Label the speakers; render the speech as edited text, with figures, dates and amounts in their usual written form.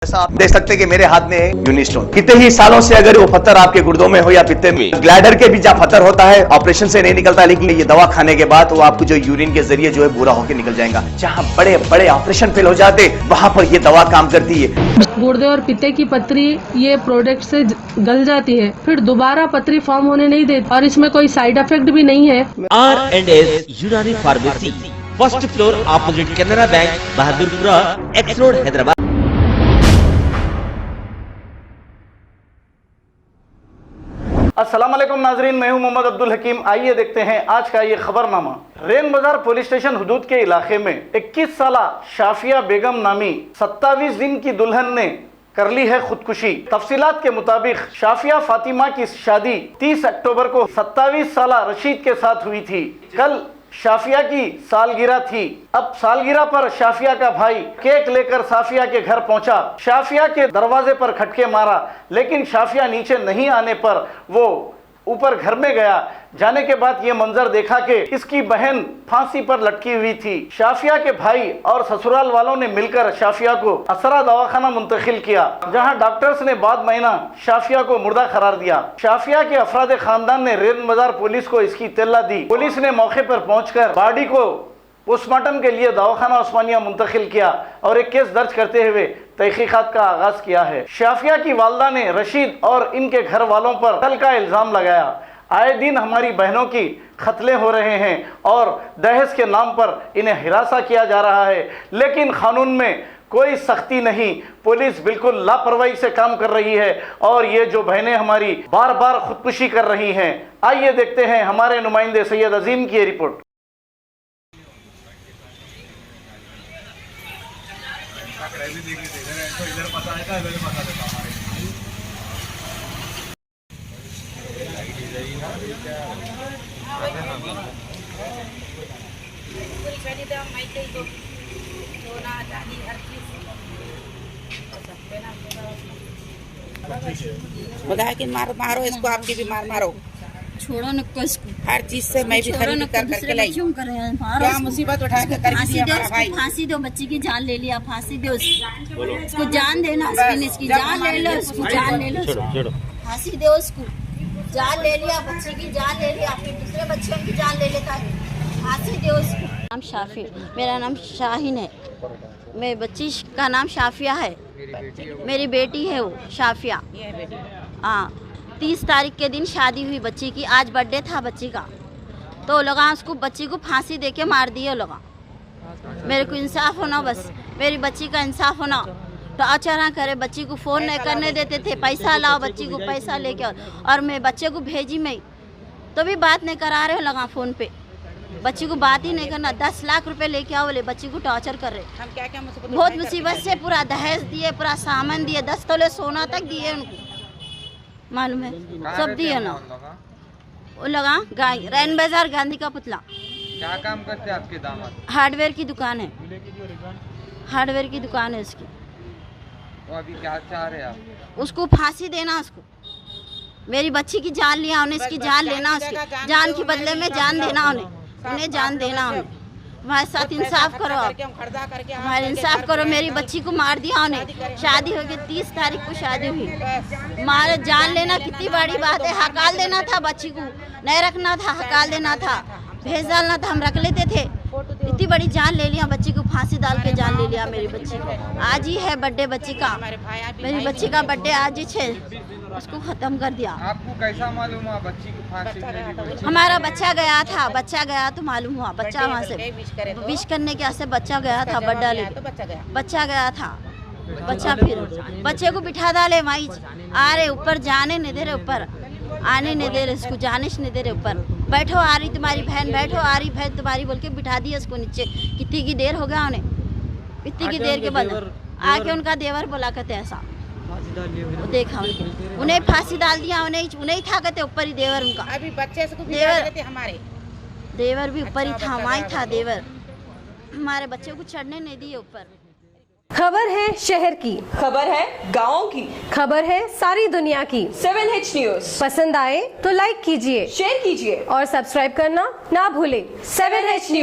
Speaker 1: जैसा आप देख सकते हैं कि मेरे हाथ में है यूनिस्टोन। कितने ही सालों से अगर वो पत्थर आपके गुर्दों में हो या पित्ते में, ग्लैडर के भी जहाँ पत्थर होता है ऑपरेशन से नहीं निकलता, लेकिन ये दवा खाने के बाद वो आपको जो यूरिन के जरिए जो है बुरा होकर निकल जाएगा। जहाँ बड़े बड़े ऑपरेशन फेल हो जाते वहां पर ये दवा काम करती है।
Speaker 2: गुर्दे और पित्ते की पथरी ये प्रोडक्ट से गल जाती है, फिर दोबारा पथरी फॉर्म होने नहीं देती और इसमें कोई साइड इफेक्ट भी नहीं है।
Speaker 3: R&S यूनानी pharmacy, first floor opposite Canara bank, Bahadurpura, x road, Hyderabad.
Speaker 4: अस्सलाम वालेकुम नाजरीन, मैं हूं मोहम्मद अब्दुल हकीम। आइए देखते हैं आज का ये खबरनामा। रेन बाजार पुलिस स्टेशन हुदूद के इलाके में 21 साला शाफिया बेगम नामी 27 दिन की दुल्हन ने कर ली है खुदकुशी। तफसीलात के मुताबिक शाफिया फातिमा की शादी 30 अक्टूबर को 27 साला रशीद के साथ हुई थी। कल शाफिया की सालगिरह थी। अब सालगिरह पर शाफिया का भाई केक लेकर शाफिया के घर पहुंचा। शाफिया के दरवाजे पर खटके मारा, लेकिन शाफिया नीचे नहीं आने पर वो ऊपर घर में गया। जाने के बाद ये मंजर देखा कि इसकी बहन फांसी पर लटकी हुई थी। शाफिया के भाई और ससुराल वालों ने मिलकर शाफिया को असरा दवाखाना मुंतकिल किया, जहां डॉक्टर्स ने बाद महीना शाफिया को मुर्दा करार दिया। शाफिया के अफराद खानदान ने रेन बाजार पुलिस को इसकी इत्तला दी। पुलिस ने मौके पर पहुंचकर बॉडी को पोस्टमार्टम के लिए दवाखाना उस्मानिया मुंतकिल किया और एक केस दर्ज करते हुए तहकीकात का आगाज किया है। शाफिया की वालदा ने रशीद और इनके घर वालों पर कत्ल का इल्जाम लगाया। आए दिन हमारी बहनों की कत्ले हो रहे हैं और दहेज के नाम पर इन्हें हिरासा किया जा रहा है, लेकिन कानून में कोई सख्ती नहीं। पुलिस बिल्कुल लापरवाही से काम कर रही है और ये जो बहनें हमारी बार बार खुदकुशी कर रही हैं। आइए देखते हैं हमारे नुमाइंदे सैयद अजीम की रिपोर्ट।
Speaker 5: बताया कि मारो इसको, आपकी भी मारो।
Speaker 6: छोड़ो न इसको,
Speaker 5: हर चीज से मैं भी खरीद करके लाई। क्या मुसीबत उठा के कर दी हमारा भाई।
Speaker 6: फांसी दो, बच्ची की जान ले लिया, फांसी दो उसको जान देना, इसकी जान ले लो, उसकी जान ले लो, फांसी दो उसको। जान ले लिया, बच्ची की जान ले लिया, फिर दूसरे बच्चों की जान ले लेता है, फांसी दो उसको। नाम शाफी, मेरा नाम शाहीन है। मेरी बच्ची का नाम शाफिया है, मेरी बेटी है वो शाफिया। हाँ, 30 तारीख के दिन शादी हुई बच्ची की। आज बर्थडे था बच्ची का, तो लोग उसको बच्ची को फांसी देके मार दिए लोग। मेरे को इंसाफ होना, बस मेरी बच्ची का इंसाफ होना। तो अचारा करे, बच्ची को फ़ोन नहीं करने देते थे, पैसा लाओ बच्ची को, पैसा लेके और मैं बच्चे को भेजी मैं, तो भी बात नहीं करा रहे हो लगा फ़ोन पे। बच्ची को बात ही नहीं करना। 10 लाख रुपए लेके आओ, बोले बच्ची को टॉर्चर कर रहे।
Speaker 5: हम क्या
Speaker 6: बहुत मुसीबत से पूरा दहेज दिए, पूरा सामान दिए, 10 तोले सोना तक दिए उनको, मालूम है, सब दिए ना। वो लगा रैन बाजार गांधी का पुतला।
Speaker 7: क्या काम करते हैं आपके दामाद?
Speaker 6: हार्डवेयर की दुकान है, हार्डवेयर की दुकान है उसकी।
Speaker 7: वो अभी क्या चाह रहे हैं आप?
Speaker 6: उसको फांसी देना, उसको मेरी बच्ची की जान लिया उन्हें, इसकी जान लेना, उसकी जान के बदले में जान देना उन्हें जान देना। हमारे साथ इंसाफ करो, आप हमारे इंसाफ करो। मेरी बच्ची को मार दिया उन्हें, शादी हो गई 30 तारीख को शादी हुई। मारे जान लेना कितनी बड़ी बात है। हकाल देना था बच्ची को, नहीं रखना था, हकाल देना था, भेज डालना था, हम रख लेते थे। इतनी बड़ी जान ले लिया, बच्ची को फांसी डाल के जान ले लिया मेरी बच्ची को। आज ही है बर्थडे बच्ची का, मेरी बच्ची का बर्थडे आज ही है, उसको खत्म कर दिया।
Speaker 7: आपको कैसा मालूम हुआ बच्ची को फांसी मिली?
Speaker 6: हमारा बच्चा गया था, बच्चा गया तो मालूम हुआ। बच्चा वहाँ से विश करने के वास्ते बच्चा गया था, बर्थडे ले बच्चा गया था। बच्चा फिर बच्चे को बिठा डाले वहीं, आ रहे ऊपर, जाने नहीं दे रहे, ऊपर आने नहीं दे रहे, उसको जाने नहीं दे रहे ऊपर। बैठो, आ रही तुम्हारी बहन, बैठो, आ रही बहन तुम्हारी, बोल के बिठा दिया उसको नीचे। कितनी की देर हो गया उन्हें, इतनी की देर के बाद आके उनका देवर बोला करते ऐसा, वो देखा उन्हें फांसी डाल दिया, उन्हें था कहते ऊपर ही देवर उनका।
Speaker 5: अभी बच्चे से
Speaker 6: देवर
Speaker 5: हमारे
Speaker 6: देवर भी ऊपर ही था, वहीं था देवर, हमारे बच्चे को चढ़ने नहीं दिए ऊपर।
Speaker 8: खबर है शहर की,
Speaker 9: खबर है गाँव की,
Speaker 8: खबर है सारी दुनिया की।
Speaker 9: 7H न्यूज
Speaker 8: पसंद आए तो लाइक कीजिए,
Speaker 9: शेयर कीजिए
Speaker 8: और सब्सक्राइब करना ना भूलें।
Speaker 9: 7H news.